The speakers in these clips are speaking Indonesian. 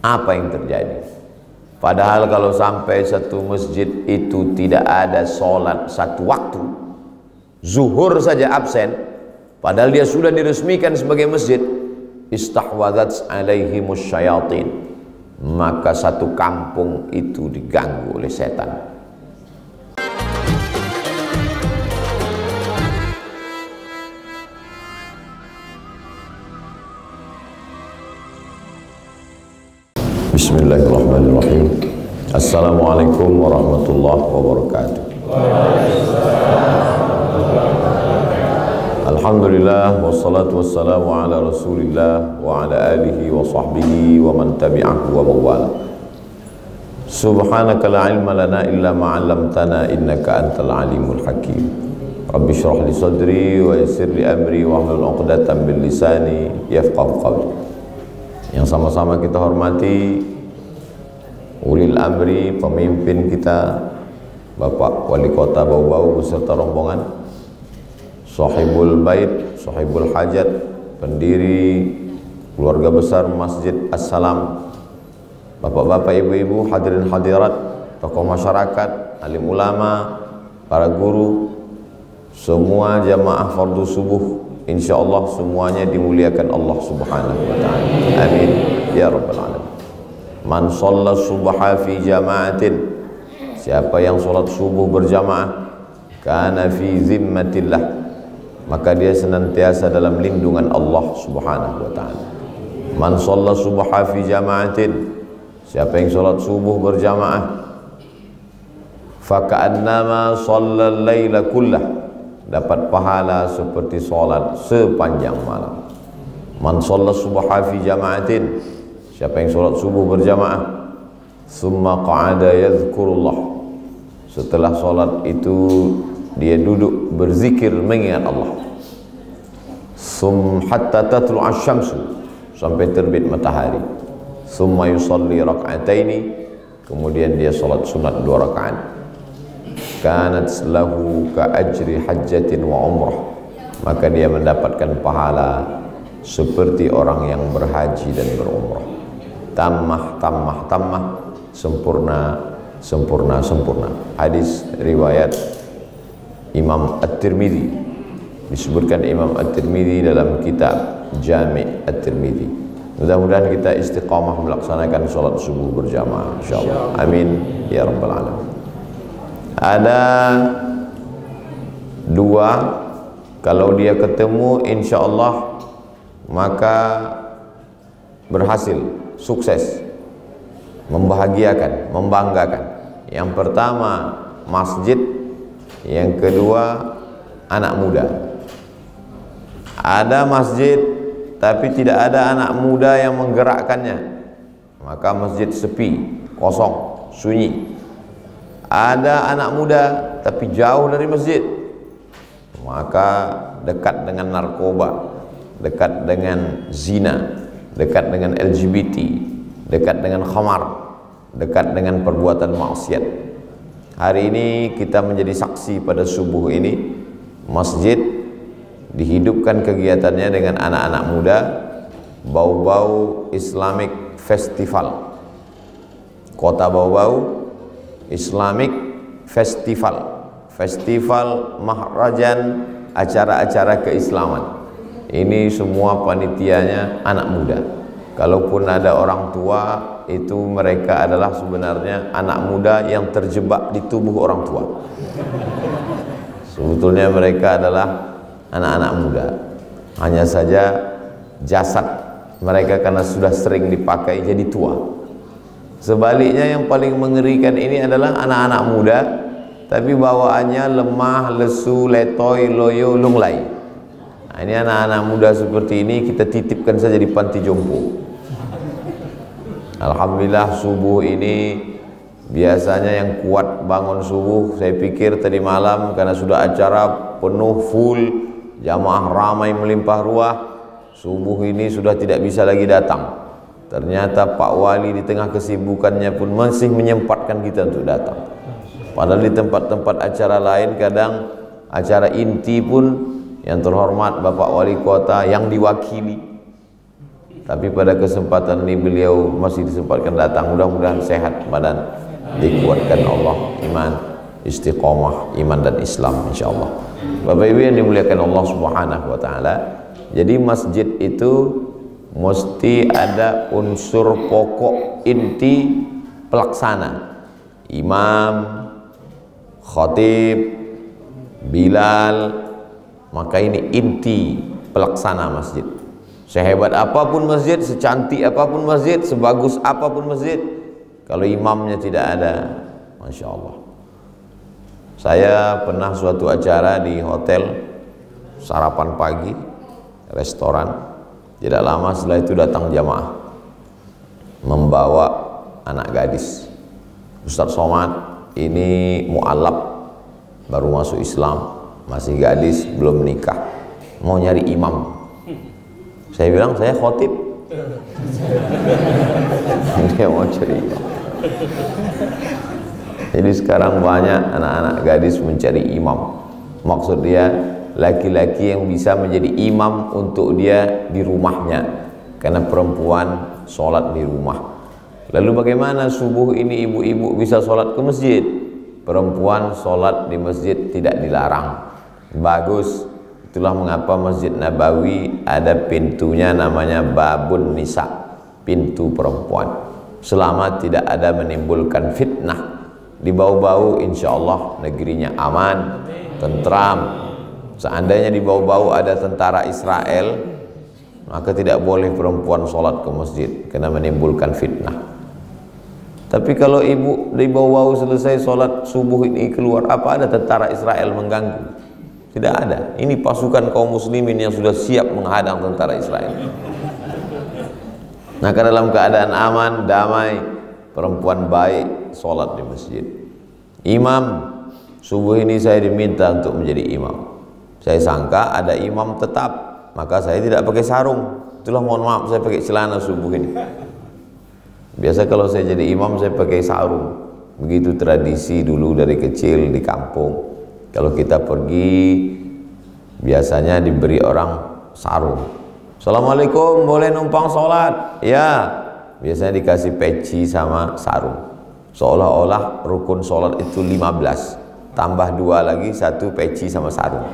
Apa yang terjadi? Padahal kalau sampai satu masjid itu tidak ada sholat satu waktu, zuhur saja absen, padahal dia sudah diresmikan sebagai masjid, istahwadats alaihimus syayatin, maka satu kampung itu diganggu oleh setan. Bismillahirrahmanirrahim. Assalamualaikum warahmatullahi wabarakatuh. Alhamdulillah wassalatu wassalamu ala rasulillah wa ala alihi wa sahbihi wa man tabi'ahu wa mawala. Subhanaka la ilma lana illa ma 'allamtana innaka antal alimul hakim. Rabbi shrah li sadri wa yassir li amri wa hlul 'uqdatam min lisani yafqahu qawli. Yang sama-sama kita hormati ulil amri, pemimpin kita, Bapak Wali Kota Bau-Bau beserta rombongan, sahibul bait, sahibul hajat, pendiri keluarga besar Masjid As-Salam, bapak-bapak, ibu-ibu, hadirin hadirat, tokoh masyarakat, alim ulama, para guru, semua jamaah fardu subuh, insyaallah semuanya dimuliakan Allah Subhanahu wa taala. Amin ya rabbal alamin. Man shalla subha fi jama'atin, siapa yang salat subuh berjamaah, kana fi zimmatillah, maka dia senantiasa dalam lindungan Allah Subhanahu wa taala. Man shalla subha fi jama'atin, siapa yang salat subuh berjamaah, fa ka'annama shalla al-laila kullah, dapat pahala seperti salat sepanjang malam. Man shalla subha fi jama'atin, siapa yang salat subuh berjamaah, summa qa'ada yadhkurullah, setelah salat itu dia duduk berzikir mengingat Allah, hatta tatlu asy-syamsu, sampai terbit matahari, summa yusalli rak'ataini, kemudian dia salat sunat 2 rakaat, kanat lahu ka ajri hajjatin wa umrah, maka dia mendapatkan pahala seperti orang yang berhaji dan berumrah. Tammah, tammah, tammah, sempurna, sempurna, sempurna. Hadis riwayat Imam At-Tirmidzi, disebutkan Imam At-Tirmidzi dalam kitab Jami' At-Tirmidzi. Mudah-mudahan kita istiqamah melaksanakan sholat subuh berjamaah, insyaallah. Amin ya rabbal alamin. Ada 2, kalau dia ketemu insyaallah maka berhasil, sukses, membahagiakan, membanggakan. Yang pertama masjid, yang kedua anak muda. Ada masjid tapi tidak ada anak muda yang menggerakkannya, maka masjid sepi, kosong, sunyi. Ada anak muda tapi jauh dari masjid, maka dekat dengan narkoba, dekat dengan zina, dekat dengan LGBT, dekat dengan khamar, dekat dengan perbuatan maksiat. Hari ini kita menjadi saksi pada subuh ini, masjid dihidupkan kegiatannya dengan anak-anak muda, Bau-Bau Islamic Festival. Kota Bau-Bau Islamic Festival, festival mahrajan, acara-acara keislaman. Ini semua panitianya anak muda. Kalaupun ada orang tua, itu mereka adalah sebenarnya anak muda yang terjebak di tubuh orang tua. Sebetulnya mereka adalah anak-anak muda, hanya saja jasad mereka karena sudah sering dipakai jadi tua. Sebaliknya yang paling mengerikan ini adalah anak-anak muda tapi bawaannya lemah, lesu, letoy, loyo, lunglai. Nah, ini anak-anak muda seperti ini kita titipkan saja di panti jompo. Alhamdulillah subuh ini biasanya yang kuat bangun subuh, saya pikir tadi malam karena sudah acara penuh full, jamaah ramai melimpah ruah, subuh ini sudah tidak bisa lagi datang. Ternyata Pak Wali di tengah kesibukannya pun masih menyempatkan kita untuk datang. Padahal di tempat-tempat acara lain kadang acara inti pun yang terhormat Bapak Wali Kota yang diwakili Tapi pada kesempatan ini beliau masih disempatkan datang. Mudah-mudahan sehat badan, dikuatkan Allah, iman, istiqomah, iman dan Islam insyaallah. Bapak Ibu yang dimuliakan Allah Subhanahu wa taala. Jadi masjid itu mesti ada unsur pokok inti pelaksana. Imam, khatib, bilal, maka ini inti pelaksana masjid. Sehebat apapun masjid, secantik apapun masjid, sebagus apapun masjid, kalau imamnya tidak ada, Masya Allah. Saya pernah suatu acara di hotel, sarapan pagi, restoran. Tidak lama setelah itu datang jamaah membawa anak gadis. Ustaz Somad ini mu'alaf, baru masuk Islam, masih gadis, belum menikah, mau nyari imam. Saya bilang saya khotib. Dia mau cari imam. Jadi sekarang banyak anak-anak gadis mencari imam. Maksud dia laki-laki yang bisa menjadi imam untuk dia di rumahnya, karena perempuan sholat di rumah. Lalu bagaimana subuh ini ibu-ibu bisa sholat ke masjid? Perempuan sholat di masjid tidak dilarang. Bagus. Itulah mengapa Masjid Nabawi ada pintunya namanya Babun Nisa, pintu perempuan. Selama tidak ada menimbulkan fitnah. Di bau-bau insya Allah negerinya aman, tentram. Seandainya di bau-bau ada tentara Israel, maka tidak boleh perempuan sholat ke masjid karena menimbulkan fitnah. Tapi kalau ibu di bau-bau selesai sholat subuh ini keluar, apa ada tentara Israel mengganggu? Tidak ada. Ini pasukan kaum muslimin yang sudah siap menghadang tentara Israel. Maka dalam keadaan aman, damai, perempuan baik sholat di masjid. Imam, subuh ini saya diminta untuk menjadi imam. Saya sangka ada imam tetap, maka saya tidak pakai sarung. Itulah mohon maaf saya pakai celana subuh ini. Biasa kalau saya jadi imam saya pakai sarung. Begitu tradisi dulu dari kecil di kampung. Kalau kita pergi biasanya diberi orang sarung. Assalamualaikum, boleh numpang sholat? Ya, biasanya dikasih peci sama sarung. Seolah-olah rukun sholat itu 15, tambah 2 lagi, 1 peci sama sarung.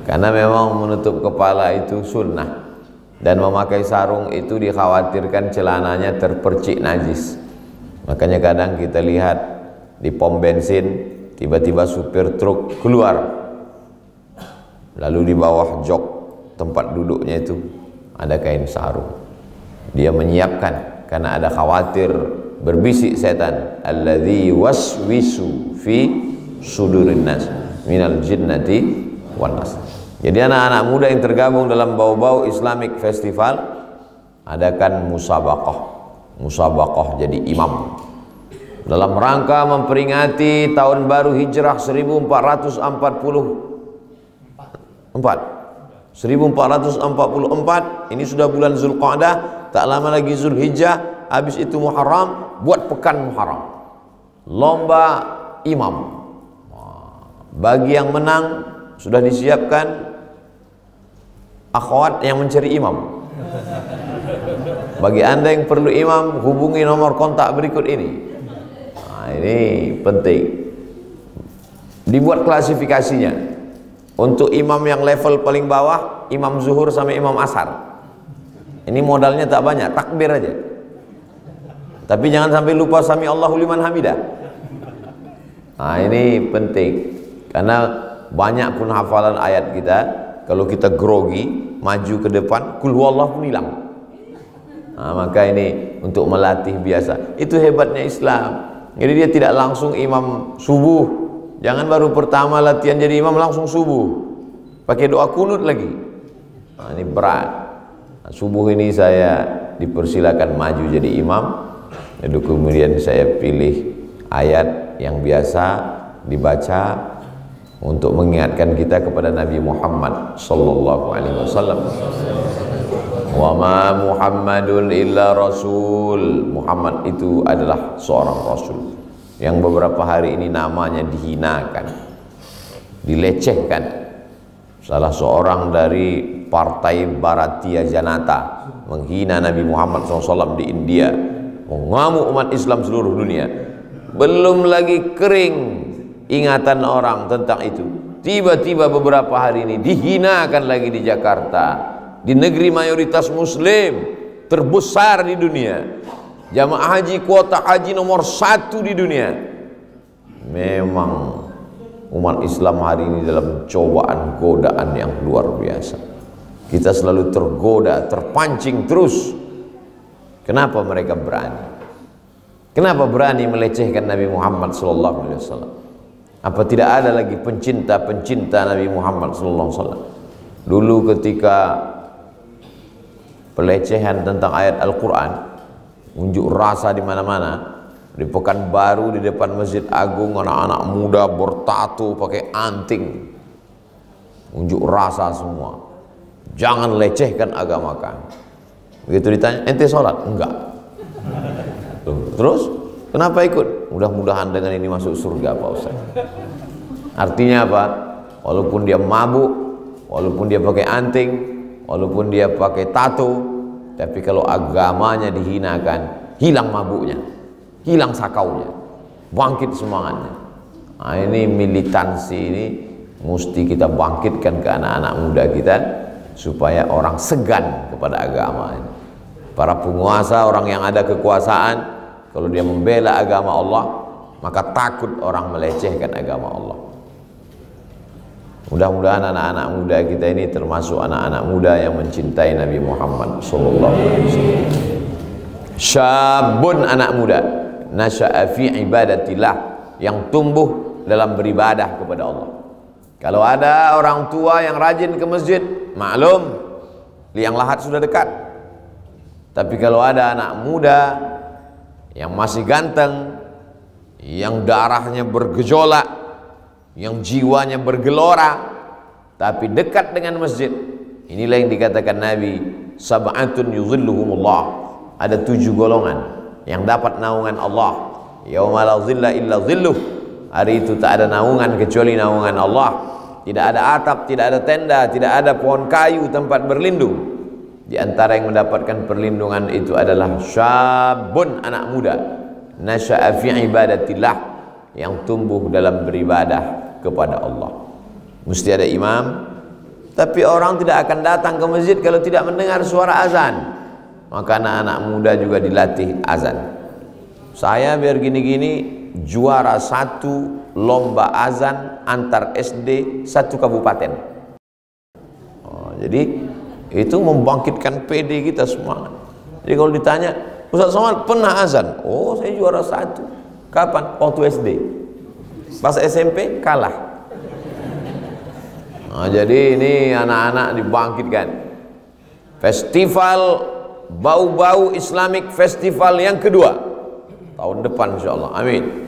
Karena memang menutup kepala itu sunnah, dan memakai sarung itu dikhawatirkan celananya terpercik najis. Makanya kadang kita lihat di pom bensin tiba-tiba supir truk keluar, lalu di bawah jok tempat duduknya itu ada kain sarung. Dia menyiapkan karena ada khawatir berbisik setan, alladzi waswisu fi sudurin nas minal jinnati wan nas. Jadi anak-anak muda yang tergabung dalam bau-bau Islamic Festival adakan musabaqah jadi imam dalam rangka memperingati tahun baru Hijrah 1444. Ini sudah bulan Zulqa'dah, tak lama lagi Zulhijjah, habis itu Muharram, buat pekan Muharram. Lomba imam. Bagi yang menang sudah disiapkan akhwat yang mencari imam. Bagi Anda yang perlu imam, hubungi nomor kontak berikut ini. Ini penting. Dibuat klasifikasinya. Untuk imam yang level paling bawah, imam zuhur sampai imam asar. Ini modalnya tak banyak, takbir aja. Tapi jangan sampai lupa sami Allahu liman hamidah. Nah, ini penting. Karena banyak pun hafalan ayat kita, kalau kita grogi, maju ke depan, kul huwallahu pun hilang. Nah, maka ini untuk melatih biasa. Itu hebatnya Islam. Jadi dia tidak langsung imam subuh. Jangan baru pertama latihan jadi imam langsung subuh. Pakai doa kunut lagi. Nah, ini berat. Nah, subuh ini saya dipersilakan maju jadi imam. Lalu kemudian saya pilih ayat yang biasa dibaca untuk mengingatkan kita kepada Nabi Muhammad sallallahu alaihi wasallam. Wa ma Muhammadun illa rasul. Muhammad itu adalah seorang rasul yang beberapa hari ini namanya dihinakan, dilecehkan. Salah seorang dari Partai Bharatiya Janata, menghina Nabi Muhammad SAW di India, mengamuk umat Islam seluruh dunia. Belum lagi kering ingatan orang tentang itu, tiba-tiba beberapa hari ini dihinakan lagi di Jakarta, di negeri mayoritas muslim terbesar di dunia, jamaah haji, kuota haji nomor 1 di dunia. Memang umat Islam hari ini dalam cobaan godaan yang luar biasa. Kita selalu tergoda, terpancing terus. Kenapa mereka berani? Kenapa berani melecehkan Nabi Muhammad SAW? Apa tidak ada lagi pencinta-pencinta Nabi Muhammad SAW? Dulu ketika pelecehan tentang ayat Al-Quran, unjuk rasa di mana-mana. Di Pekanbaru, di depan Masjid Agung, anak-anak muda bertato pakai anting, unjuk rasa semua. Jangan lecehkan agama kami. Begitu ditanya, ente sholat? Enggak. Terus kenapa ikut? Mudah-mudahan dengan ini masuk surga Pak Ustaz. Artinya apa? Walaupun dia mabuk, walaupun dia pakai anting, walaupun dia pakai tato, tapi kalau agamanya dihinakan, hilang mabuknya, hilang sakaunya, bangkit semangatnya. Nah, ini militansi ini mesti kita bangkitkan ke anak-anak muda kita supaya orang segan kepada agama ini. Para penguasa, orang yang ada kekuasaan, kalau dia membela agama Allah, maka takut orang melecehkan agama Allah. Mudah-mudahan anak-anak muda kita ini termasuk anak-anak muda yang mencintai Nabi Muhammad SAW. Syabun, anak muda, nasya'a fi ibadatillah, yang tumbuh dalam beribadah kepada Allah. Kalau ada orang tua yang rajin ke masjid, maklum liang lahat sudah dekat. Tapi kalau ada anak muda yang masih ganteng, yang darahnya bergejolak, yang jiwanya bergelora, tapi dekat dengan masjid, inilah yang dikatakan Nabi, sab'atun yuzilluhumullah, ada 7 golongan yang dapat naungan Allah. Yauma la zilla illa zilluh, hari itu tak ada naungan kecuali naungan Allah. Tidak ada atap, tidak ada tenda, tidak ada pohon kayu tempat berlindung. Di antara yang mendapatkan perlindungan itu adalah syabun, anak muda, nasya'a fi ibadatillah, yang tumbuh dalam beribadah kepada Allah. Mesti ada imam, tapi orang tidak akan datang ke masjid kalau tidak mendengar suara azan. Maka anak-anak muda juga dilatih azan. Saya biar gini-gini juara 1 lomba azan antar SD 1 kabupaten. Jadi itu membangkitkan PD kita semangat. Jadi kalau ditanya, Ustaz Somad pernah azan? Oh, saya juara 1. Kapan? Waktu SD. Pas SMP kalah. Nah, jadi ini anak-anak dibangkitkan. Festival Bau-Bau Islamic Festival yang kedua tahun depan insyaallah, amin.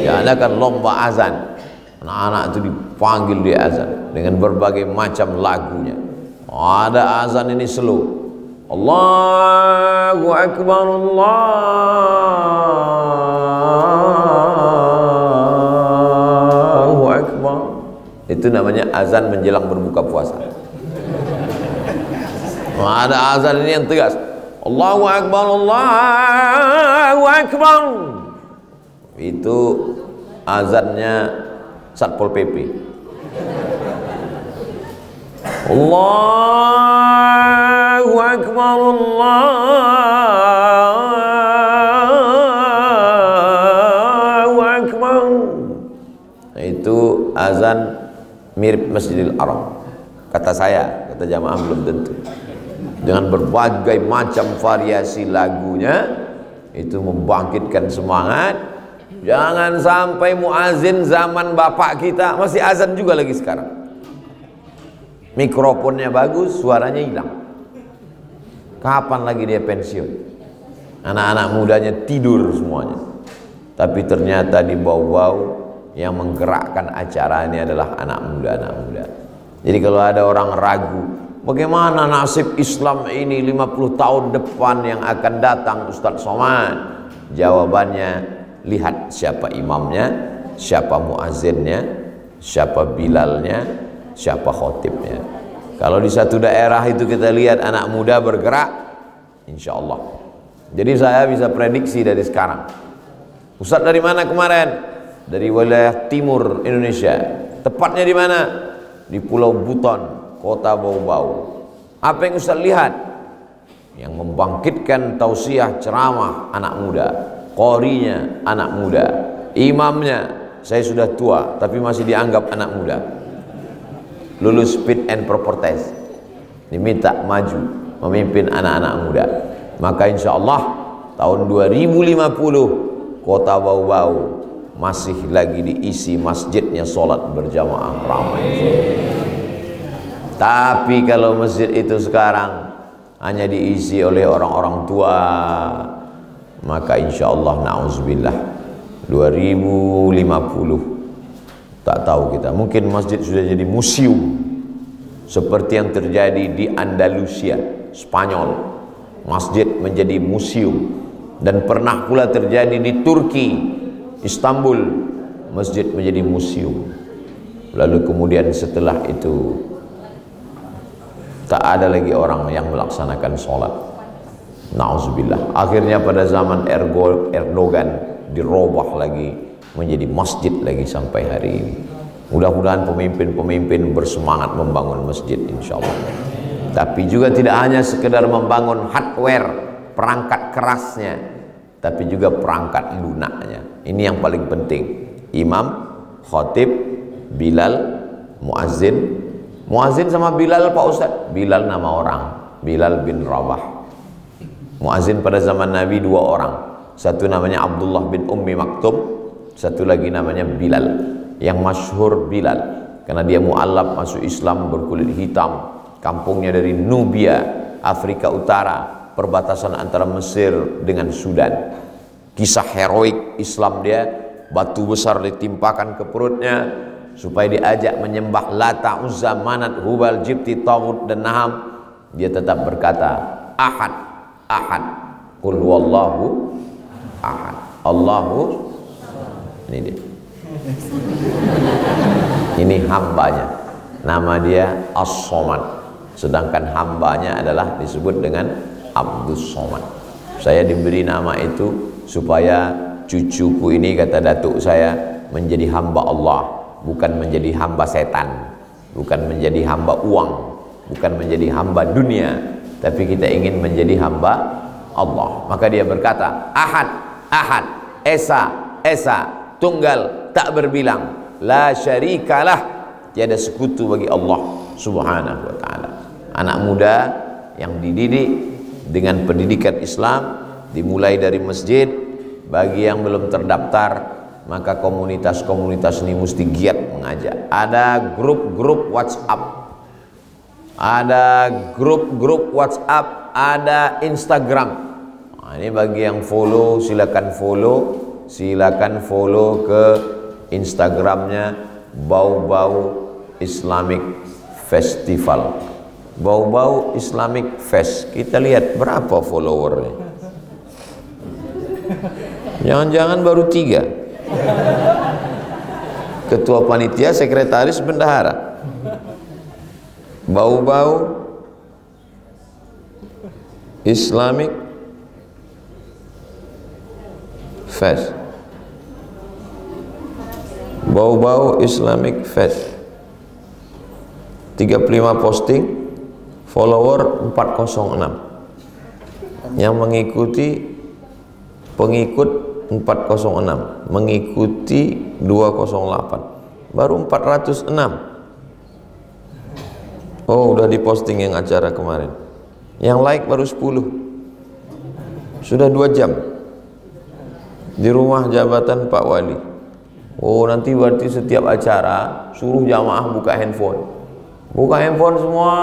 Diadakan lomba azan. Anak-anak itu dipanggil di azan dengan berbagai macam lagunya. Ada azan ini slow, Allahu Akbar, Allahu Akbar. Itu namanya azan menjelang berbuka puasa. Ada azan ini yang tegas, Allahu Akbar, Allahu Akbar. Itu azannya Satpol PP. Allahu Akbar, Allahu Akbar. Itu azan mirip Masjidil Haram, kata saya, kata jamaah belum tentu. Dengan berbagai macam variasi lagunya, itu membangkitkan semangat. Jangan sampai muazin zaman bapak kita masih azan juga lagi sekarang. Mikrofonnya bagus, suaranya hilang. Kapan lagi dia pensiun? Anak-anak mudanya tidur semuanya. Tapi ternyata di bau-bau yang menggerakkan acara ini adalah anak muda-anak muda. Jadi kalau ada orang ragu, bagaimana nasib Islam ini 50 tahun depan yang akan datang Ustaz Somad? Jawabannya, lihat siapa imamnya, siapa muazzinnya, siapa bilalnya, siapa khotibnya. Kalau di satu daerah itu kita lihat anak muda bergerak, insya Allah. Jadi saya bisa prediksi dari sekarang. Ustadz dari mana kemarin? Dari wilayah timur Indonesia. Tepatnya di mana? Di Pulau Buton, kota Bau-Bau. Apa yang Ustadz lihat? Yang membangkitkan tausiah ceramah anak muda, qorinya anak muda, imamnya saya sudah tua tapi masih dianggap anak muda. Lulus fit and proper test, diminta maju memimpin anak-anak muda. Maka insya Allah tahun 2050 kota Bau-Bau masih lagi diisi masjidnya, sholat berjamaah ramai. Tapi kalau masjid itu sekarang hanya diisi oleh orang-orang tua, maka insya Allah na'udzubillah 2050 tak tahu kita, mungkin masjid sudah jadi museum seperti yang terjadi di Andalusia, Spanyol. Masjid menjadi museum. Dan pernah pula terjadi di Turki, Istanbul, masjid menjadi museum. Lalu kemudian setelah itu tak ada lagi orang yang melaksanakan sholat. Na'udzubillah. Akhirnya pada zaman Erdogan dirubah lagi menjadi masjid lagi sampai hari ini. Mudah-mudahan pemimpin-pemimpin bersemangat membangun masjid insyaallah. Tapi juga tidak hanya sekedar membangun hardware, perangkat kerasnya, tapi juga perangkat lunaknya. Ini yang paling penting. Imam, khatib, Bilal, muazzin. Muazzin sama Bilal Pak Ustaz. Bilal nama orang, Bilal bin Rabah. Muazzin pada zaman Nabi 2 orang. Satu namanya Abdullah bin Ummi Maktum, satu lagi namanya Bilal. Yang masyhur Bilal karena dia mu'allab masuk Islam, berkulit hitam, kampungnya dari Nubia, Afrika Utara, perbatasan antara Mesir dengan Sudan. Kisah heroik Islam dia, batu besar ditimpakan ke perutnya supaya diajak menyembah Lata, Uzza, Manat, Hubal, Jibti, Taghut dan Naham. Dia tetap berkata Ahad, Ahad, Qul huwallahu ahad, Allahu. Ini dia, ini hambanya, nama dia As-Somad, sedangkan hambanya adalah disebut dengan Abdus Somad. Saya diberi nama itu supaya cucuku ini, kata datuk saya, menjadi hamba Allah, bukan menjadi hamba setan, bukan menjadi hamba uang, bukan menjadi hamba dunia, tapi kita ingin menjadi hamba Allah. Maka dia berkata Ahad, Ahad, Esa, Esa, tunggal tak berbilang, la syarikalah, tiada sekutu bagi Allah subhanahu wa ta'ala. Anak muda yang dididik dengan pendidikan Islam dimulai dari masjid. Bagi yang belum terdaftar, maka komunitas-komunitas ini mesti giat mengajak. Ada grup-grup WhatsApp, ada grup-grup WhatsApp, ada Instagram. Nah, ini bagi yang follow silakan follow. Silakan follow ke Instagramnya Bau-Bau Islamic Festival, Bau-Bau Islamic Fest. Kita lihat berapa followernya. Jangan-jangan baru 3. Ketua panitia, sekretaris, bendahara. Bau-Bau Islamic Fest, Bau-Bau Islamic Fest. 35 posting, follower 406. Yang mengikuti, pengikut 406, mengikuti 208, baru 406. Oh, udah diposting yang acara kemarin. Yang like baru 10. Sudah 2 jam di rumah jabatan Pak Wali. Oh, nanti berarti setiap acara suruh jamaah buka handphone. Buka handphone semua.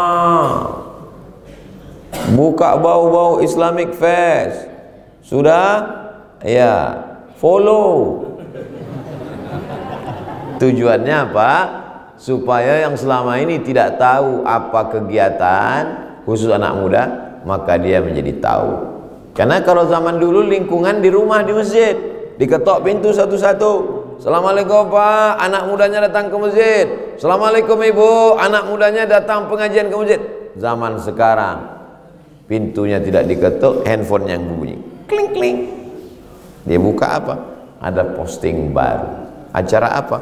Buka Bau-Bau Islamic Fest. Sudah? Ya, follow. Tujuannya apa? Supaya yang selama ini tidak tahu apa kegiatan khusus anak muda, maka dia menjadi tahu. Karena kalau zaman dulu lingkungan di rumah, di masjid, diketok pintu satu-satu. Assalamualaikum Pak, anak mudanya datang ke masjid. Assalamualaikum Ibu, anak mudanya datang pengajian ke masjid. Zaman sekarang pintunya tidak diketuk, handphone yang bunyi, kling kling. Dia buka apa? Ada posting baru. Acara apa?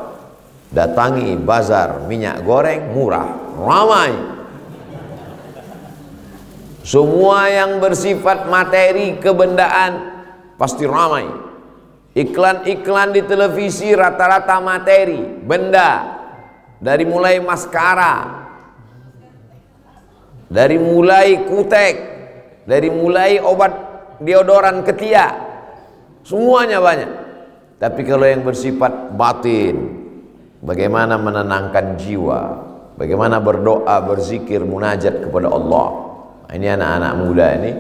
Datangi bazar minyak goreng murah, ramai. Semua yang bersifat materi kebendaan pasti ramai. Iklan-iklan di televisi rata-rata materi, benda. Dari mulai maskara, dari mulai kutek, dari mulai obat deodoran ketiak, semuanya banyak. Tapi kalau yang bersifat batin, bagaimana menenangkan jiwa, bagaimana berdoa, berzikir, munajat kepada Allah. Ini anak-anak muda ini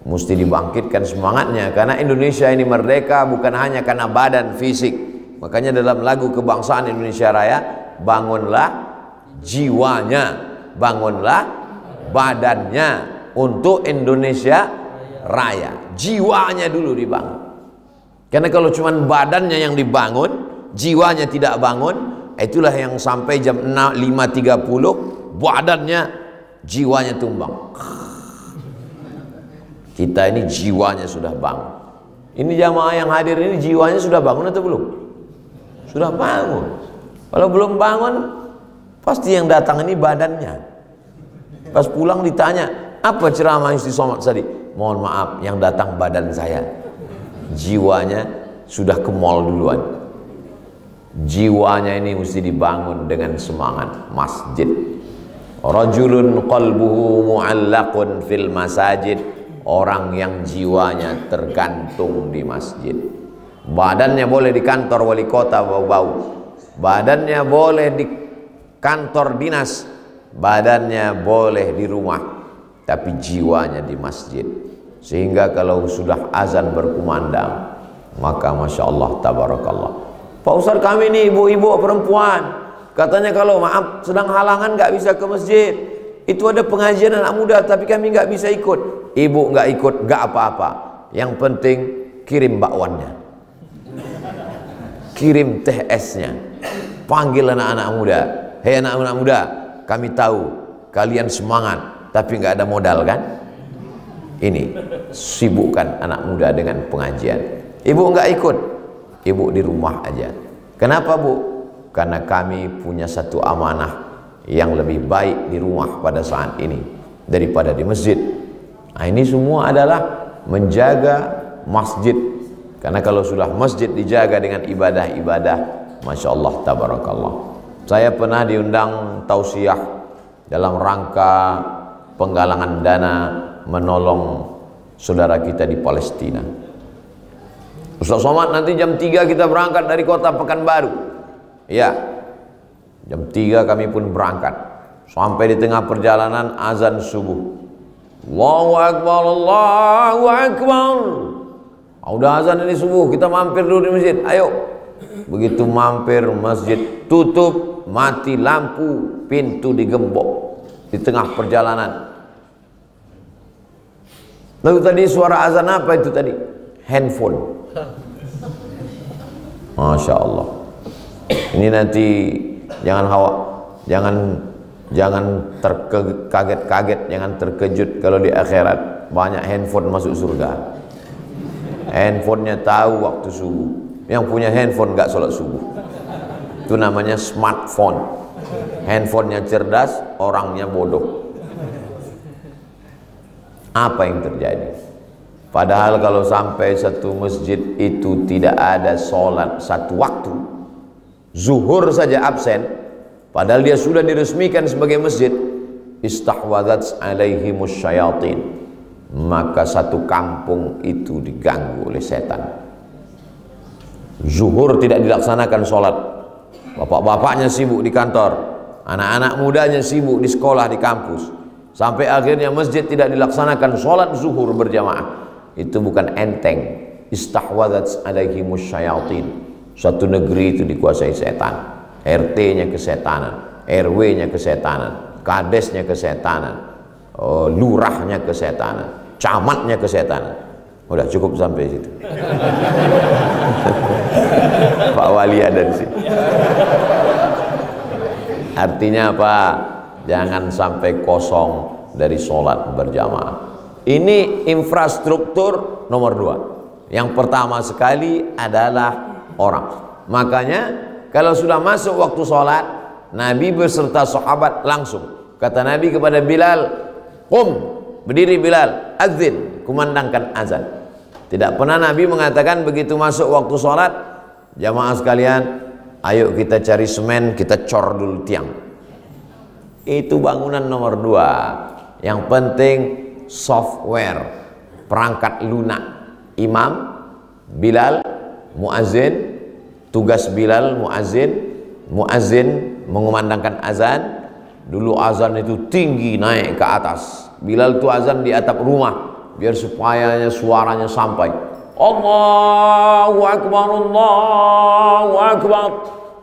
mesti dibangkitkan semangatnya, karena Indonesia ini merdeka bukan hanya karena badan fisik. Makanya dalam lagu kebangsaan Indonesia Raya, bangunlah jiwanya, bangunlah badannya untuk Indonesia Raya. Jiwanya dulu dibangun. Karena kalau cuma badannya yang dibangun, jiwanya tidak bangun, itulah yang sampai jam 5.30 badannya, jiwanya tumbang. Kita ini jiwanya sudah bangun. Ini jamaah yang hadir ini jiwanya sudah bangun atau belum? Sudah bangun. Kalau belum bangun, pasti yang datang ini badannya. Pas pulang ditanya, apa ceramah istiqomah tadi? Mohon maaf, yang datang badan saya. Jiwanya sudah ke mall duluan. Jiwanya ini mesti dibangun dengan semangat masjid. Rajulun qalbuhu mu'allaqun fil masajid. Orang yang jiwanya tergantung di masjid. Badannya boleh di kantor wali kota bau-bau, badannya boleh di kantor dinas, badannya boleh di rumah, tapi jiwanya di masjid. Sehingga kalau sudah azan berkumandang, maka Masya Allah, tabarakallah. Pak Ustaz, kami ini ibu-ibu perempuan, katanya kalau maaf sedang halangan nggak bisa ke masjid. Itu ada pengajian anak muda tapi kami nggak bisa ikut. Ibu nggak ikut nggak apa-apa, yang penting kirim bakwannya, kirim teh esnya, panggil anak-anak muda. Hei anak-anak muda, kami tahu kalian semangat tapi nggak ada modal kan? Ini sibukkan anak muda dengan pengajian. Ibu nggak ikut, ibu di rumah aja. Kenapa Bu? Karena kami punya satu amanah yang lebih baik di rumah pada saat ini daripada di masjid. Nah, ini semua adalah menjaga masjid. Karena kalau sudah masjid dijaga dengan ibadah-ibadah, Masya Allah, tabarakallah. Saya pernah diundang tausiah dalam rangka penggalangan dana menolong saudara kita di Palestina. Ustaz Somad, nanti jam 3 kita berangkat dari kota Pekanbaru. Ya, jam 3 kami pun berangkat. Sampai di tengah perjalanan azan subuh. Allahu Akbar, Allahu Akbar. Udah azan ini subuh, kita mampir dulu di masjid. Ayo. Begitu mampir masjid tutup, mati lampu, pintu digembok di tengah perjalanan. Lalu tadi suara azan apa itu tadi? Handphone. Masya Allah. Ini nanti jangan terkaget-kaget, jangan terkejut kalau di akhirat banyak handphone masuk surga. Handphonenya tahu waktu subuh. Yang punya handphone gak sholat subuh, itu namanya smartphone. Handphonenya cerdas, orangnya bodoh. Apa yang terjadi? Padahal kalau sampai satu masjid itu tidak ada sholat satu waktu, zuhur saja absen, padahal dia sudah diresmikan sebagai masjid, istahwadzat alaihimus syayatin, maka satu kampung itu diganggu oleh setan. Zuhur tidak dilaksanakan sholat, bapak-bapaknya sibuk di kantor, anak-anak mudanya sibuk di sekolah, di kampus, sampai akhirnya masjid tidak dilaksanakan sholat zuhur berjamaah. Itu bukan enteng. Istahwadzat alaihimus syayatin. Suatu negeri itu dikuasai setan. RT-nya kesetanan, RW-nya kesetanan, kadesnya kesetanan, lurahnya kesetanan, camatnya kesetanan. Udah cukup sampai situ. Pak wali ada di sini. Artinya apa? Jangan sampai kosong dari sholat berjamaah. Ini infrastruktur nomor 2. Yang pertama sekali adalah orang. Makanya kalau sudah masuk waktu sholat, Nabi beserta sahabat langsung. Kata Nabi kepada Bilal, "Qum, berdiri Bilal, azin, kumandangkan azan." Tidak pernah Nabi mengatakan begitu masuk waktu sholat, jamaah sekalian, ayo kita cari semen, kita cor dulu tiang. Itu bangunan nomor 2. Yang penting software, perangkat lunak. Imam, Bilal, muazin, tugas Bilal muazin, muazin mengumandangkan azan. Dulu azan itu tinggi naik ke atas. Bilal itu azan di atap rumah biar supaya suaranya sampai. Allahu Akbar, Allahu Akbar.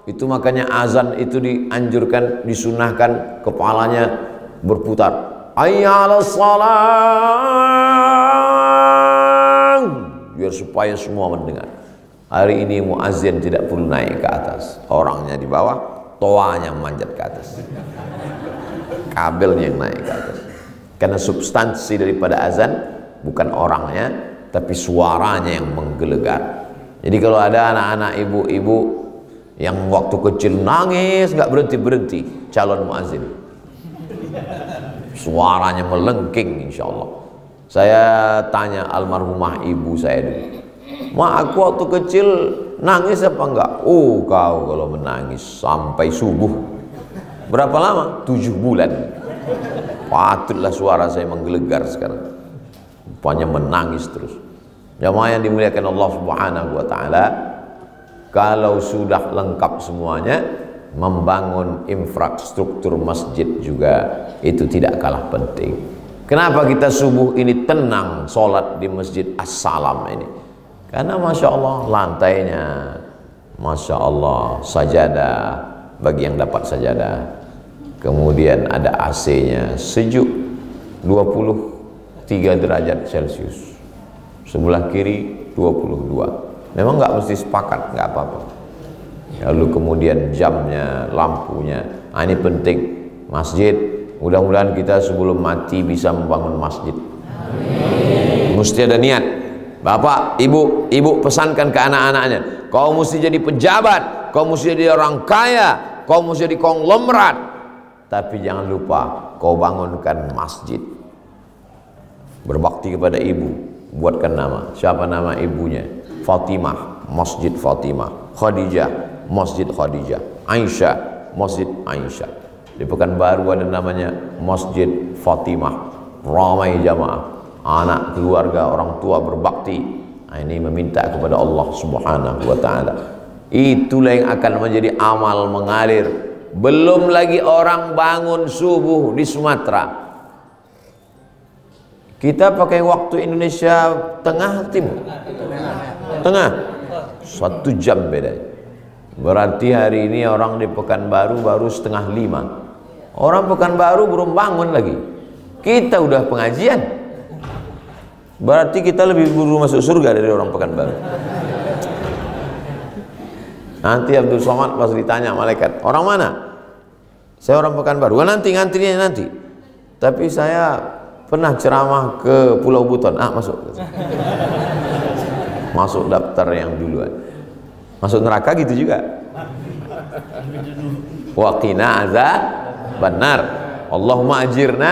Itu makanya azan itu dianjurkan, disunahkan kepalanya berputar. Hayya 'alas shalah, biar supaya semua mendengar. Hari ini muazzin tidak perlu naik ke atas, orangnya di bawah, toanya manjat ke atas, kabelnya yang naik ke atas. Karena substansi daripada azan bukan orangnya, tapi suaranya yang menggelegar. Jadi kalau ada anak-anak ibu-ibu yang waktu kecil nangis nggak berhenti-berhenti, calon muazzin, suaranya melengking, insya Allah. Saya tanya almarhumah ibu saya dulu, "Ma, aku waktu kecil nangis apa enggak?" "Oh, kau kalau menangis sampai subuh." "Berapa lama?" 7 bulan. Patutlah suara saya menggelegar sekarang. Rupanya menangis terus. Jamaah yang dimuliakan Allah Subhanahu wa taala, kalau sudah lengkap semuanya, membangun infrastruktur masjid juga itu tidak kalah penting. Kenapa kita subuh ini tenang sholat di Masjid As-Salam ini? Karena Masya Allah lantainya, Masya Allah sajadah bagi yang dapat sajadah. Kemudian ada AC-nya, sejuk 23 derajat Celcius. Sebelah kiri 22. Memang nggak mesti sepakat, nggak apa-apa. Lalu kemudian jamnya, lampunya, ini penting. Masjid, mudah-mudahan kita sebelum mati bisa membangun masjid. Amin. Mesti ada niat. Bapak, ibu pesankan ke anak-anaknya, kau mesti jadi pejabat, kau mesti jadi orang kaya, kau mesti jadi konglomerat. Tapi jangan lupa kau bangunkan masjid. Berbakti kepada ibu, buatkan nama. Siapa nama ibunya? Fatimah, Masjid Fatimah. Khadijah, Masjid Khadijah. Aisyah, Masjid Aisyah. Di Pekanbaru ada namanya Masjid Fatimah. Ramai jamaah, anak, keluarga, orang tua berbakti. Ini meminta kepada Allah Subhanahu wa taala. Itulah yang akan menjadi amal mengalir. Belum lagi orang bangun subuh di Sumatera. Kita pakai waktu Indonesia tengah timur. Tengah. 1 jam beda. Berarti hari ini orang di Pekanbaru baru 4:30. Orang Pekanbaru belum bangun lagi. Kita udah pengajian. Berarti kita lebih buru masuk surga dari orang Pekanbaru. Nanti Abdul Somad pas ditanya malaikat, "Orang mana?" "Saya orang Pekanbaru." "Wah, nanti ngantrinya nanti." "Tapi saya pernah ceramah ke Pulau Buton." "Ah, masuk." Masuk daftar yang duluan. Masuk neraka gitu juga. Wa qina azabannar. Allahumma ajirna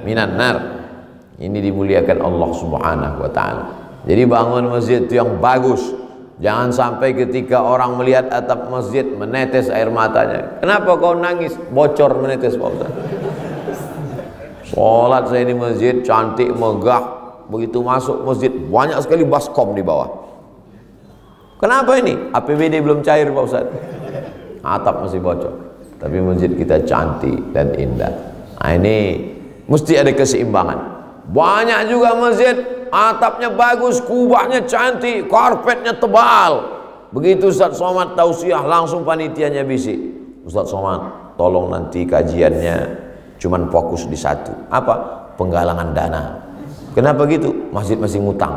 minan nar. Ini dimuliakan Allah Subhanahu wa taala. Jadi bangun masjid itu yang bagus. Jangan sampai ketika orang melihat atap masjid menetes air matanya. "Kenapa kau nangis?" "Bocor menetes, Pak Ustaz." Sholat saya di masjid cantik, megah. Begitu masuk masjid banyak sekali baskom di bawah. Kenapa ini? APBD belum cair, Pak Ustaz. Atap masih bocor. Tapi masjid kita cantik dan indah. Ini mesti ada keseimbangan. Banyak juga masjid atapnya bagus, kubahnya cantik, karpetnya tebal. Begitu Ustaz Somad tausiah, langsung panitianya bisik, "Ustaz Somad, tolong nanti kajiannya cuman fokus di satu." "Apa?" "Penggalangan dana." "Kenapa gitu?" "Masjid masih ngutang."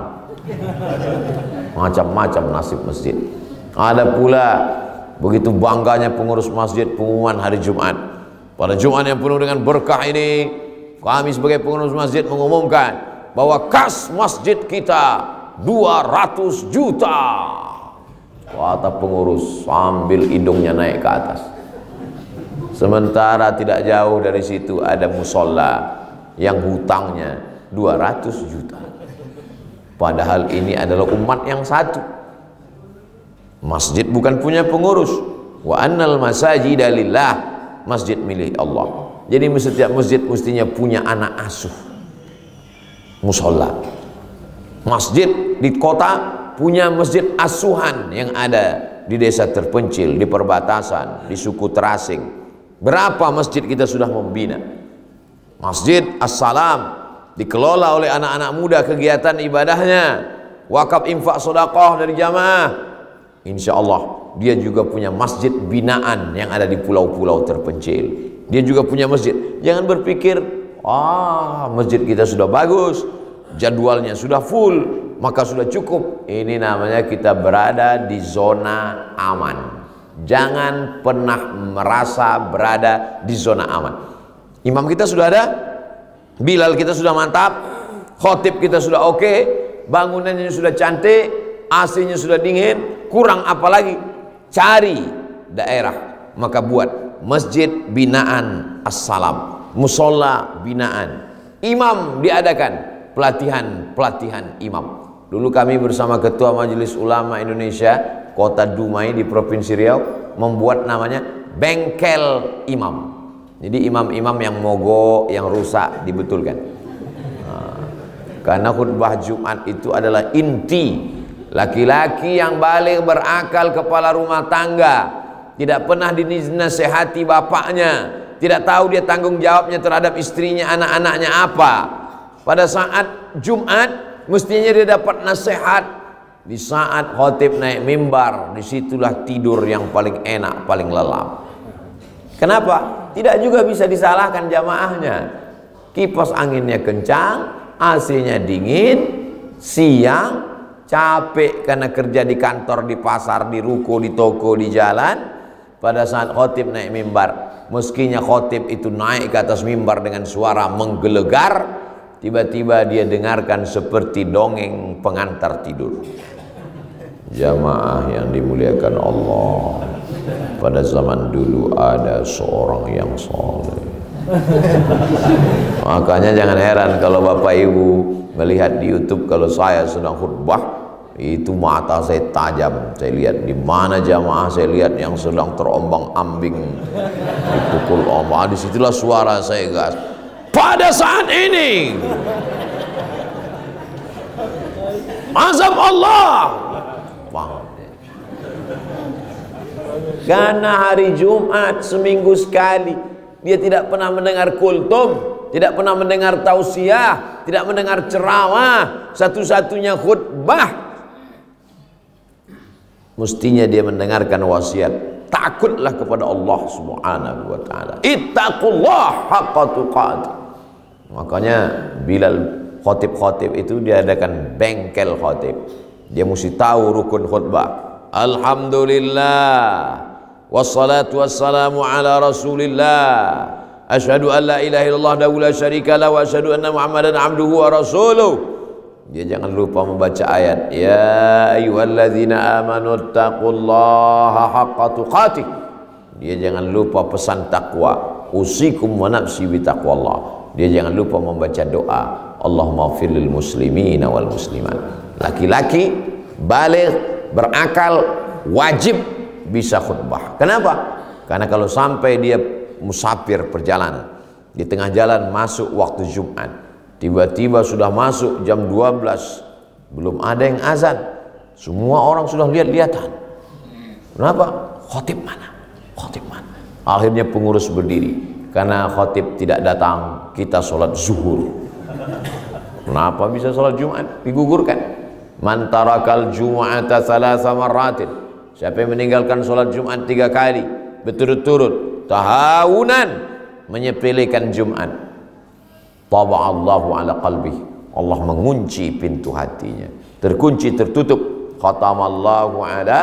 Macam-macam nasib masjid. Ada pula begitu bangganya pengurus masjid pengumuman hari Jumat. Pada Jumat yang penuh dengan berkah ini, kami sebagai pengurus masjid mengumumkan bahwa kas masjid kita 200 juta. Kata pengurus sambil hidungnya naik ke atas. Sementara tidak jauh dari situ ada musola yang hutangnya 200 juta. Padahal ini adalah umat yang satu. Masjid bukan punya pengurus. Wa annal masajida lillah. Masjid milik Allah. Jadi setiap masjid mestinya punya anak asuh. Musola. Masjid di kota punya masjid asuhan yang ada di desa terpencil, di perbatasan, di suku terasing. Berapa masjid kita sudah membina? Masjid As-Salam dikelola oleh anak-anak muda, kegiatan ibadahnya wakaf, infak, sedekah dari jamaah. Insya Allah dia juga punya masjid binaan yang ada di pulau-pulau terpencil. Dia juga punya masjid. Jangan berpikir masjid kita sudah bagus, jadwalnya sudah full, maka sudah cukup. Ini namanya kita berada di zona aman. Jangan pernah merasa berada di zona aman. Imam kita sudah ada, Bilal kita sudah mantap, khotib kita sudah oke, bangunannya sudah cantik, AC-nya sudah dingin, kurang apa lagi? Cari daerah, maka buat masjid binaan As-Salam, musola binaan, imam diadakan, pelatihan imam. Dulu kami bersama Ketua Majelis Ulama Indonesia Kota Dumai di Provinsi Riau membuat namanya bengkel imam. Jadi imam-imam yang mogok, yang rusak dibetulkan. Karena khutbah Jumat itu adalah inti. Laki-laki yang balik berakal, kepala rumah tangga, tidak pernah dinasehati bapaknya, tidak tahu dia tanggung jawabnya terhadap istrinya, anak-anaknya apa. Pada saat Jumat mestinya dia dapat nasihat. Di saat khotib naik mimbar, disitulah tidur yang paling enak, paling lelap. Kenapa? Tidak juga bisa disalahkan jamaahnya. Kipas anginnya kencang, AC-nya dingin, siang, capek karena kerja di kantor, di pasar, di ruko, di toko, di jalan. Pada saat khotib naik mimbar, meskinya khotib itu naik ke atas mimbar dengan suara menggelegar, tiba-tiba dia dengarkan seperti dongeng pengantar tidur. Jamaah yang dimuliakan Allah, pada zaman dulu ada seorang yang soleh. Makanya jangan heran kalau Bapak Ibu melihat di YouTube kalau saya sedang khutbah, itu mata saya tajam. Saya lihat di mana jamaah, saya lihat yang sedang terombang-ambing, dipukul ombak. Disitulah suara saya gas. Pada saat ini, azab Allah. Karena hari Jumat seminggu sekali dia tidak pernah mendengar kultum, tidak pernah mendengar tausiah, tidak mendengar ceramah, satu-satunya khutbah mestinya dia mendengarkan wasiat. Takutlah kepada Allah Subhanahu wa taala. Ittaqullah haqqa tuqatih. Makanya Bilal khotib-khotib itu diadakan bengkel khotib. Dia mesti tahu rukun khutbah. Alhamdulillah wassalatu wassalamu ala Rasulillah. Asyhadu an la ilaha illallah la syarika lah wa asyhadu anna Muhammadan abduhu wa rasuluh. Dia jangan lupa membaca ayat ya ayyuhalladzina amanu taqullaha haqqa tuqatih. Dia jangan lupa pesan takwa, usikum wa nafsi bitaqwallah. Dia jangan lupa membaca doa Allahumma ighfir lil muslimina wal muslimat. Laki-laki baligh berakal wajib bisa khutbah. Kenapa? Karena kalau sampai dia musafir perjalanan, di tengah jalan masuk waktu Jumat, tiba-tiba sudah masuk jam 12, belum ada yang azan, semua orang sudah lihat-lihatan. Kenapa? Khotib mana? Khotib mana? Akhirnya pengurus berdiri, karena khotib tidak datang, kita sholat zuhur. Kenapa bisa sholat Jumat? Digugurkan. Man tarakal jumu'ata thalatha marratin. Siapa yang meninggalkan sholat Jumat 3 kali berturut-turut, tahawunan, menyepelekan Jumat, taba'allahu ala qalbih, Allah mengunci pintu hatinya, terkunci, tertutup. Khatamallahu ala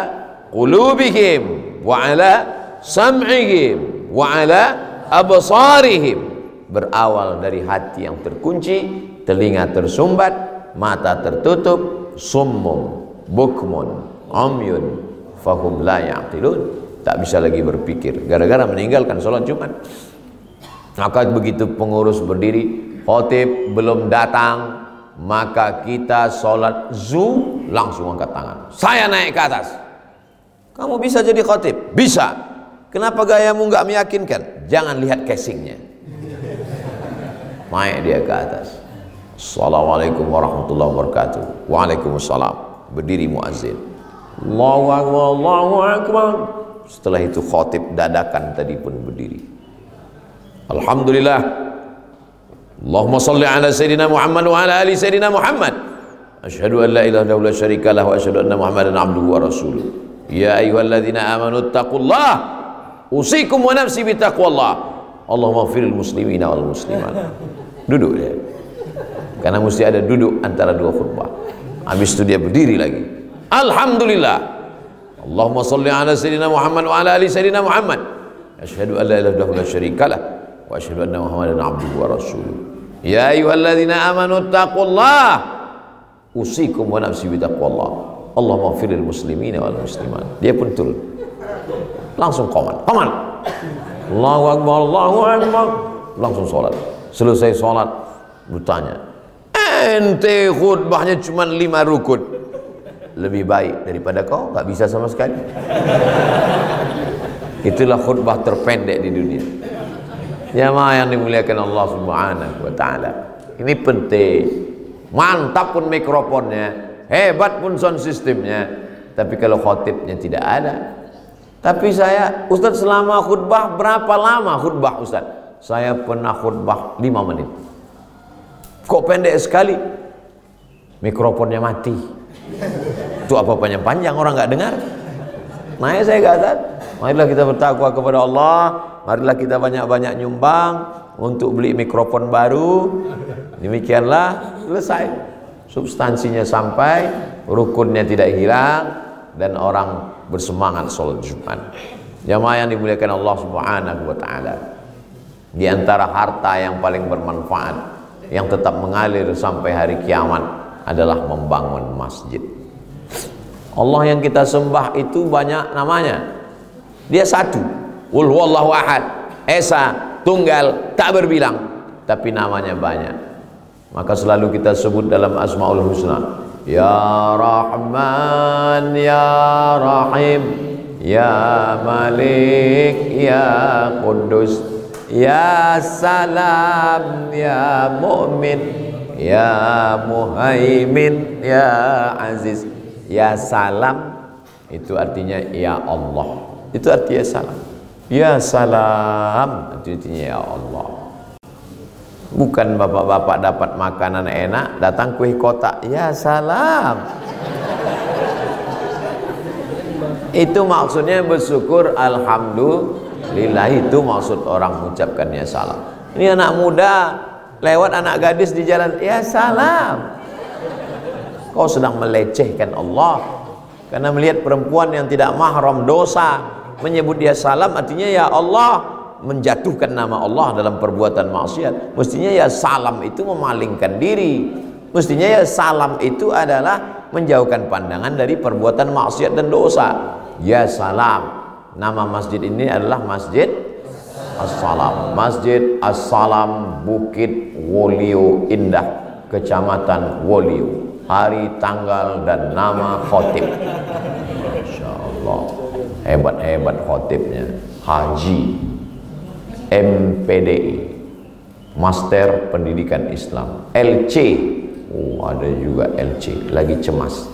qulubihim wa ala sam'ihim wa ala absarihim. Berawal dari hati yang terkunci, telinga tersumbat, mata tertutup, summum bukmun umyun fahum la ya'qilun. Tak bisa lagi berpikir gara-gara meninggalkan sholat Jumat. Maka begitu pengurus berdiri, khotib belum datang, maka kita sholat zuhur langsung angkat tangan. Saya naik ke atas. Kamu bisa jadi khotib? Bisa. Kenapa gayamu nggak meyakinkan? Jangan lihat casingnya. Naik dia ke atas. Assalamualaikum warahmatullahi wabarakatuh. Waalaikumsalam. Berdiri muazzin. Allahu akbar, Allahu akbar. Setelah itu khotib dadakan tadi pun berdiri. Alhamdulillah. Allahumma salli ala Sayyidina Muhammad wa ala ali Sayyidina Muhammad. Asyhadu an la ilaha illallah wa syarika lahu wa asyhadu anna Muhammadan abduhu wa rasuluh. Ya ayyuhalladzina amanu taqullah. Usikum wa nafsi bitaqwallah. Allahumma firil muslimina wal muslimat. Duduk dia. Karena mesti ada duduk antara dua khutbah. Habis itu dia berdiri lagi. Alhamdulillah. Allahumma salli ala Sayyidina Muhammad wa ala ali Sayyidina Muhammad. Asyhadu an la ilaha illallah wa syarika lahu wa asyhadu anna Muhammadan abduhu wa rasuluh. Ya ayyuhalladzina amanu taqullah. Usikum wa nafsi bitaqwallah. Allahumma firil muslimina wal muslimat. Dia pun turun. Langsung qoman. Allahu akbar, Allahu akbar. Langsung sholat. Selesai sholat bertanya, ente khutbahnya cuma 5 rukun, lebih baik daripada kau nggak bisa sama sekali. Itulah khutbah terpendek di dunia. Jamaah yang dimuliakan Allah Subhanahu wa taala. Ini penting. Mantap pun mikrofonnya, hebat pun sound systemnya, tapi kalau khotibnya tidak ada. Tapi saya, Ustadz, selama khutbah berapa lama khutbah Ustadz? Saya pernah khutbah 5 menit. Kok pendek sekali? Mikrofonnya mati. Itu apa-apanya panjang, orang nggak dengar. Naik saya ke atas. Marilah kita bertakwa kepada Allah. Marilah kita banyak-banyak nyumbang untuk beli mikrofon baru. Demikianlah selesai. Substansinya sampai, rukunnya tidak hilang, dan orang bersemangat sholat Jumat. Jamaah yang dimuliakan Allah Subhanahu wa taala. Di antara harta yang paling bermanfaat yang tetap mengalir sampai hari kiamat adalah membangun masjid. Allah yang kita sembah itu banyak namanya. Dia satu, Qul huwallahu ahad, esa, tunggal, tak berbilang, tapi namanya banyak. Maka selalu kita sebut dalam Asmaul Husna, Ya Rahman, Ya Rahim, Ya Malik, Ya Quddus, Ya Salam, Ya Mu'min, Ya Muhaimin, Ya Aziz. Ya Salam itu artinya Ya Allah, itu artinya salam. Ya Salam itu artinya Ya Allah. Bukan bapak-bapak dapat makanan enak datang kuih kotak, Ya Salam. Itu maksudnya bersyukur, alhamdulillah, itu maksud orang mengucapkan Ya Salam. Ini anak muda lewat anak gadis di jalan, Ya Salam. Kau sedang melecehkan Allah. Karena melihat perempuan yang tidak mahram dosa, menyebut Ya Salam artinya Ya Allah, menjatuhkan nama Allah dalam perbuatan maksiat. Mestinya Ya Salam itu memalingkan diri. Mestinya Ya Salam itu adalah menjauhkan pandangan dari perbuatan maksiat dan dosa. Ya Salam. Nama masjid ini adalah Masjid As-Salam. Masjid As-Salam, Bukit Wolio Indah, Kecamatan Wolio. Hari, tanggal, dan nama khotib. Masya Allah, hebat-hebat khotibnya. Haji MPDI, Master Pendidikan Islam. LC, oh ada juga LC, lagi cemas.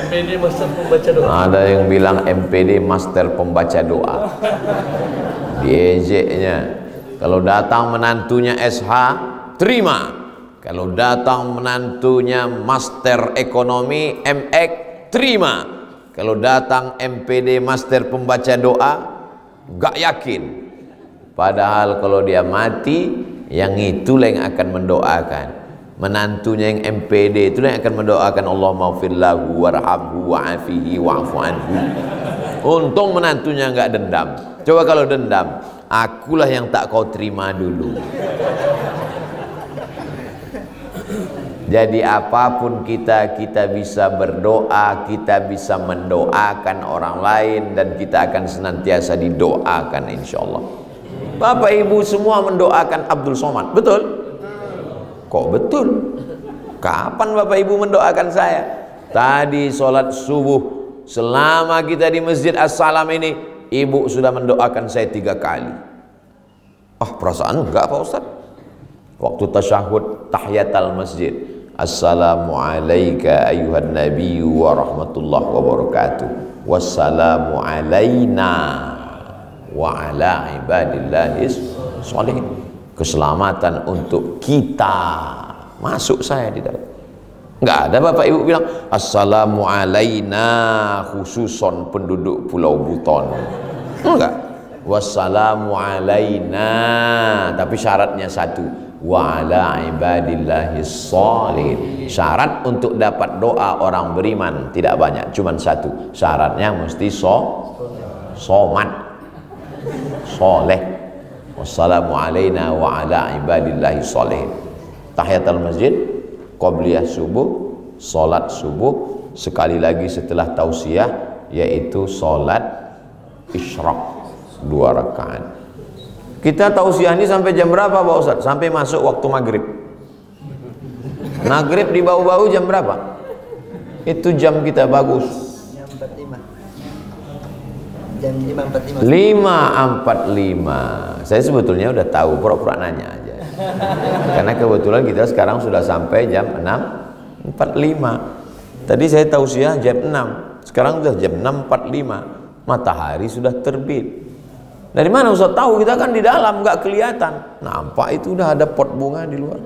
MPD Master Pembaca Doa. Ada yang bilang MPD Master Pembaca Doa. Diejeknya. Kalau datang menantunya SH, terima. Kalau datang menantunya Master Ekonomi MX, terima. Kalau datang MPD Master Pembaca Doa, gak yakin. Padahal kalau dia mati, yang itulah yang akan mendoakan. menantunya yang MPD itu yang akan mendoakan Allah maghfir lahu warhamhu wa'afihi wa'fu anhu. Untung menantunya nggak dendam. Coba kalau dendam, akulah yang tak kau terima dulu. Jadi apapun kita bisa berdoa, kita bisa mendoakan orang lain, dan kita akan senantiasa didoakan insyaallah. Bapak Ibu semua mendoakan Abdul Somad, betul? Kok betul? Kapan Bapak Ibu mendoakan saya? Tadi sholat subuh, selama kita di Masjid As-Salam ini, Ibu sudah mendoakan saya 3 kali. Ah, perasaan enggak Pak Ustaz? Waktu tasyahud tahiyatul masjid, Assalamualaikum ayuhan nabiyyu wa rahmatullahi wa barakatuh. Wassalamu alaina wa ala ibadillahis sholihin. Keselamatan untuk kita. Masuk saya di dalam. Enggak ada Bapak Ibu bilang Assalamu alaina khususon penduduk Pulau Buton. Enggak. Wassalamu alaina, tapi syaratnya satu, wa ala ibadillahis sholihin. Syarat untuk dapat doa orang beriman tidak banyak, cuman satu. Syaratnya mesti somat, soleh. Wassalamu alaina wa ala ibadillahi sholihin. Tahiyatul masjid, qobliyah subuh, salat subuh, sekali lagi setelah tausiyah yaitu salat isyraq 2 rakaat. Kita tausiyah ini sampai jam berapa Pak Ustaz? Sampai masuk waktu maghrib. Maghrib di bau-bau jam berapa? Itu jam kita bagus. Jam 45. Jam 5.45. 5.45. Saya sebetulnya udah tahu, pura-pura nanya aja. Karena kebetulan kita sekarang sudah sampai jam 6.45. Tadi saya tausiah jam 6. Sekarang sudah jam 6.45. Matahari sudah terbit. Dari mana Ustaz tahu? Kita kan di dalam, nggak kelihatan. Nampak itu udah ada pot bunga di luar.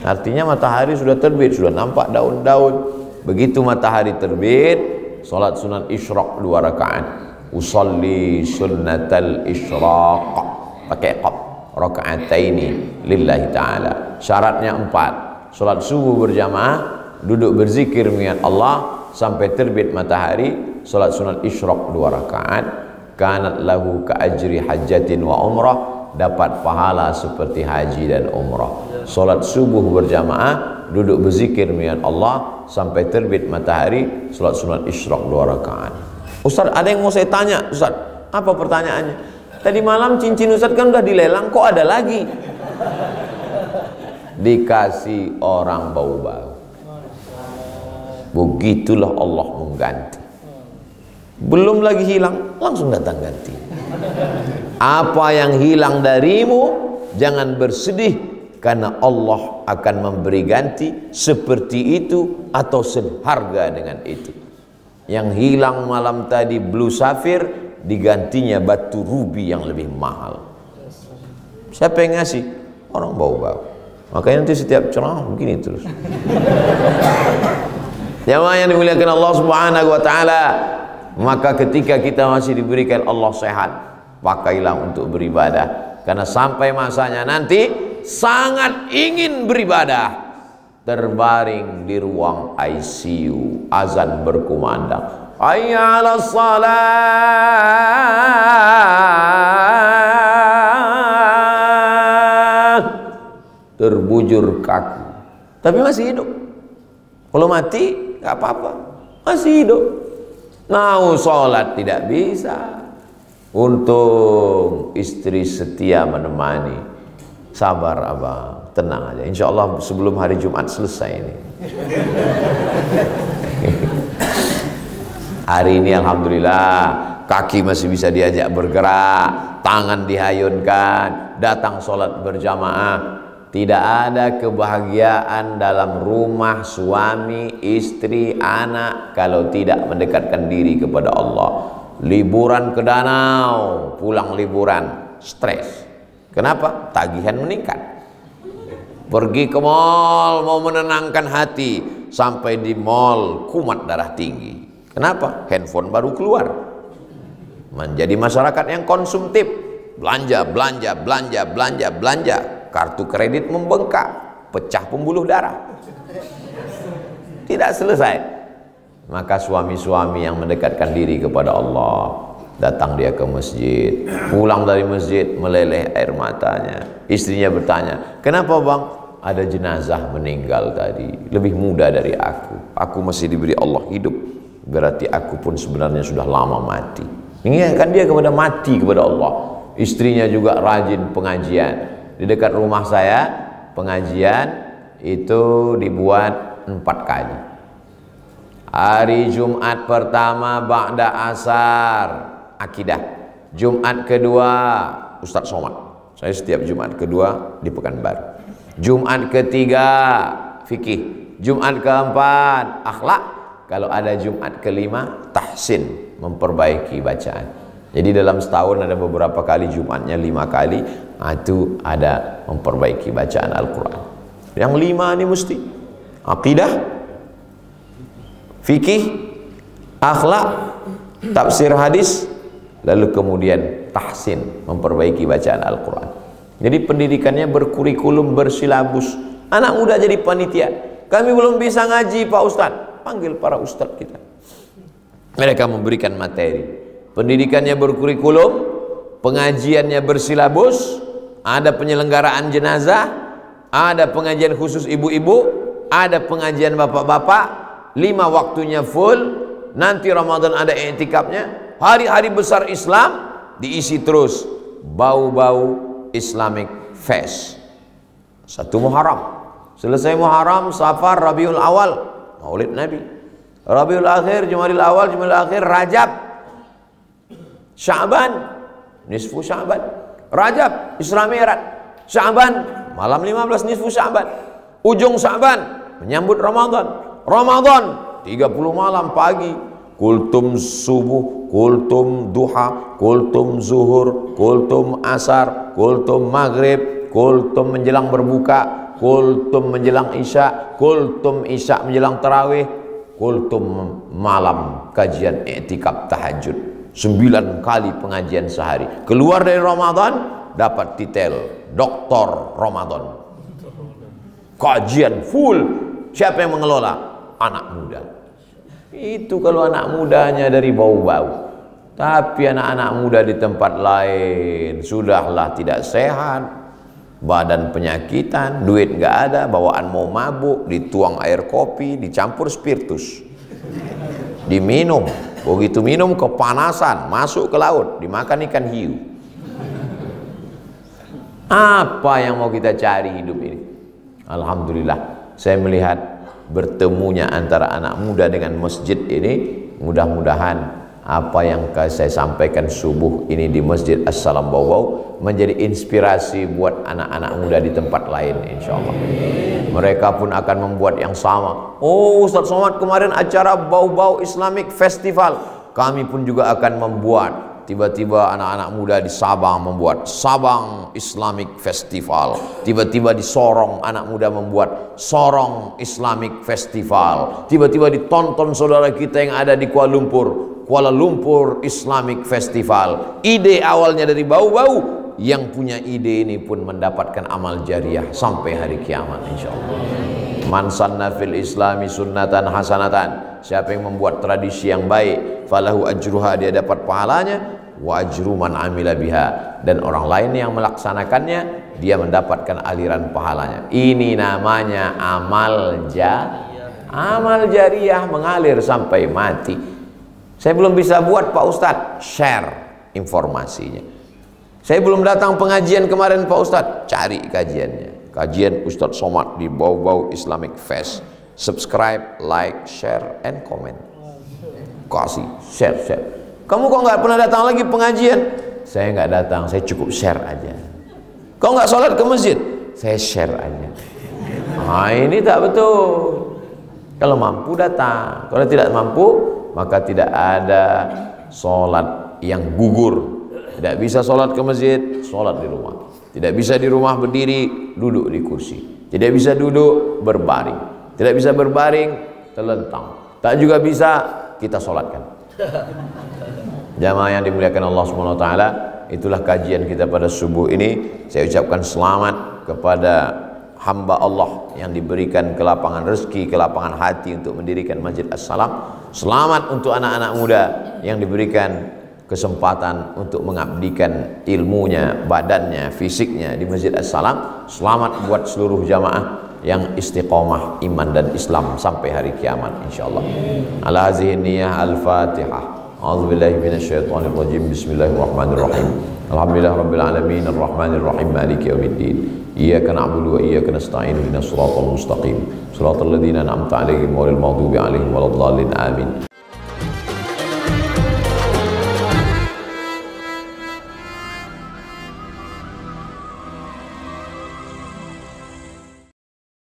Artinya matahari sudah terbit, sudah nampak daun-daun. Begitu matahari terbit, salat sunat isyraq 2 rakaat. Usolli sunnatal isyraq, pakai qaf, rakaataini lillahi ta'ala. Syaratnya 4. Salat subuh berjamaah, duduk berzikir mengingat Allah sampai terbit matahari. Salat sunat isyraq 2 rakaat. Kanat lahu ka ajri hajjatin wa umrah, dapat pahala seperti haji dan umrah. Salat subuh berjamaah, duduk berzikir mengingat Allah sampai terbit matahari, salat sunat isyraq 2 rakaat. Ustaz, ada yang mau saya tanya, Ustaz. Apa pertanyaannya? Tadi malam cincin Ustaz kan udah dilelang, kok ada lagi? Dikasih orang bau-bau. Begitulah Allah mengganti. Belum lagi hilang, langsung datang ganti. Apa yang hilang darimu, jangan bersedih, karena Allah akan memberi ganti seperti itu atau seharga dengan itu. Yang hilang malam tadi blue safir, digantinya batu rubi yang lebih mahal. Siapa yang ngasih? Orang bau-bau. Makanya nanti setiap ceramah begini terus. Jamaah yang dimuliakan Allah Subhanahu wa taala, maka ketika kita masih diberikan Allah sehat, pakailah untuk beribadah. Karena sampai masanya nanti sangat ingin beribadah, terbaring di ruang ICU, azan berkumandang, hayya 'alas shalah, terbujur kaku, tapi masih hidup. Kalau mati nggak apa-apa, masih hidup. Mau sholat tidak bisa. Untung istri setia menemani. Sabar abang, tenang aja. Insya Allah sebelum hari Jumat selesai ini. Hari ini alhamdulillah kaki masih bisa diajak bergerak, tangan dihayunkan, datang sholat berjamaah. Tidak ada kebahagiaan dalam rumah suami, istri, anak kalau tidak mendekatkan diri kepada Allah. Liburan ke danau, pulang liburan, stres. Kenapa? Tagihan meningkat. Pergi ke mal, mau menenangkan hati, sampai di mal kumat darah tinggi. Kenapa? Handphone baru keluar. Menjadi masyarakat yang konsumtif, belanja, belanja, belanja, belanja, belanja. Kartu kredit membengkak, pecah pembuluh darah. Tidak selesai. Maka suami-suami yang mendekatkan diri kepada Allah, datang dia ke masjid, pulang dari masjid meleleh air matanya. Istrinya bertanya, kenapa bang? Ada jenazah meninggal tadi, lebih muda dari aku masih diberi Allah hidup, berarti aku pun sebenarnya sudah lama mati. Ingatkan dia kepada mati kepada Allah. Istrinya juga rajin pengajian. Di dekat rumah saya pengajian itu dibuat 4 kali. Hari Jumat pertama ba'da asar akidah, Jumat kedua Ustadz Somad, saya setiap Jumat kedua di Pekanbaru, Jumat ketiga fikih, Jumat keempat akhlak, kalau ada Jumat kelima tahsin, memperbaiki bacaan. Jadi dalam setahun ada beberapa kali Jumatnya 5 kali, itu ada memperbaiki bacaan Al-Quran. Yang 5 ini mesti akidah, fikih, akhlak, tafsir hadis, lalu kemudian tahsin, memperbaiki bacaan Al-Quran. Jadi pendidikannya berkurikulum, bersilabus. Anak muda jadi panitia, kami belum bisa ngaji Pak Ustadz, panggil para ustadz kita, mereka memberikan materi. Pendidikannya berkurikulum, pengajiannya bersilabus, ada penyelenggaraan jenazah, ada pengajian khusus ibu-ibu, ada pengajian bapak-bapak, 5 waktunya full. Nanti Ramadan ada i'tikafnya, hari-hari besar Islam diisi terus bau-bau Islamic Fest. 1 Muharram, selesai Muharram, Safar, Rabiul Awal, Maulid Nabi, Rabiul Akhir, Jumadil Awal, Jumadil Akhir, Rajab, Sya'ban, nisfu Sya'ban, Rajab, Isra Mi'raj, Sya'ban, malam 15 nisfu Sya'ban, ujung Sya'ban menyambut Ramadan. Ramadan 30 malam pagi, kultum subuh, kultum duha, kultum zuhur, kultum asar, kultum maghrib, kultum menjelang berbuka, kultum menjelang isya, kultum isya menjelang tarawih, kultum malam kajian i'tikaf tahajud. 9 kali pengajian sehari. Keluar dari Ramadan dapat titel Doktor Ramadan. Kajian full. Siapa yang mengelola? Anak muda. Itu kalau anak mudanya dari bau-bau. Tapi anak-anak muda di tempat lain sudahlah tidak sehat, badan penyakitan, duit nggak ada, bawaan mau mabuk, dituang air kopi, dicampur spiritus, diminum. Begitu minum kepanasan, masuk ke laut, dimakan ikan hiu. Apa yang mau kita cari hidup ini? Alhamdulillah, saya melihat bertemunya antara anak muda dengan masjid ini, mudah-mudahan apa yang saya sampaikan subuh ini di Masjid As-Salam Bau-Bau menjadi inspirasi buat anak-anak muda di tempat lain, insya Allah. Mereka pun akan membuat yang sama. Oh, Ustadz Somad kemarin acara Bau-Bau Islamic Festival, kami pun juga akan membuat. Tiba-tiba anak-anak muda di Sabang membuat Sabang Islamic Festival. Tiba-tiba di Sorong anak muda membuat Sorong Islamic Festival. Tiba-tiba ditonton saudara kita yang ada di Kuala Lumpur, Kuala Lumpur Islamic Festival. Ide awalnya dari Bau-Bau, yang punya ide ini pun mendapatkan amal jariah sampai hari kiamat, insyaallah. Man sanna fil islami sunnatan hasanatan, siapa yang membuat tradisi yang baik, falahu ajruha, dia dapat pahalanya, wa ajru man amila biha, dan orang lain yang melaksanakannya dia mendapatkan aliran pahalanya. Ini namanya amal jariah, mengalir sampai mati. Saya belum bisa buat Pak Ustadz, share informasinya. Saya belum datang pengajian kemarin Pak Ustadz, cari kajiannya. Kajian Ustadz Somad di Bau-Bau Islamic Fest. Subscribe, like, share, and comment. Kasih, share. Kamu kok nggak pernah datang lagi pengajian? Saya nggak datang, saya cukup share aja. Kau nggak sholat ke masjid? Saya share aja. Nah, ini tak betul. Kalau mampu datang, kalau tidak mampu maka tidak ada sholat yang gugur. Tidak bisa sholat ke masjid, sholat di rumah. Tidak bisa di rumah berdiri, duduk di kursi. Tidak bisa duduk, berbaring. Tidak bisa berbaring, telentang. Tak juga bisa, kita sholatkan. Jamaah yang dimuliakan Allah SWT, itulah kajian kita pada subuh ini. Saya ucapkan selamat kepada hamba Allah yang diberikan kelapangan rezeki, kelapangan hati untuk mendirikan Masjid As-Salam. Selamat untuk anak-anak muda yang diberikan kesempatan untuk mengabdikan ilmunya, badannya, fisiknya di Masjid As-Salam. Selamat buat seluruh jamaah yang istiqomah iman dan Islam sampai hari kiamat insyaallah. Ala hazihi niyyah al-Fatihah. A'udzubillahi minasyaitonir rajim. Bismillahirrahmanirrahim. Alhamdulillahirabbil alamin arrahmanir rahim maliki yaumiddin. Iyyaka na'budu wa iyyaka nasta'in ihdinas siratal mustaqim. Siratal ladzina an'amta 'alaihim ghairil maghdubi 'alaihim waladdallin. Amin.